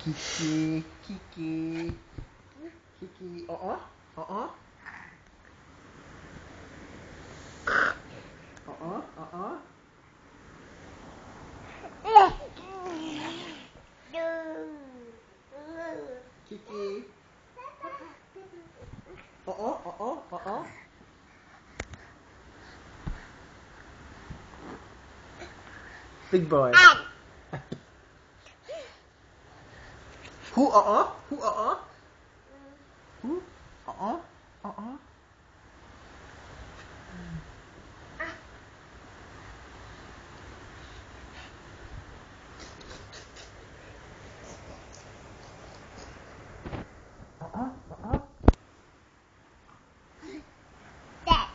Kiki, Kiki, Kiki. Uh-uh, uh-uh. Uh-uh, uh-uh. Kiki. Uh-uh, uh-uh, uh-uh. Big boy. Who uh-uh? Who uh-uh? Who? Uh-uh? Uh-uh? Uh-uh? Uh-uh? Dad.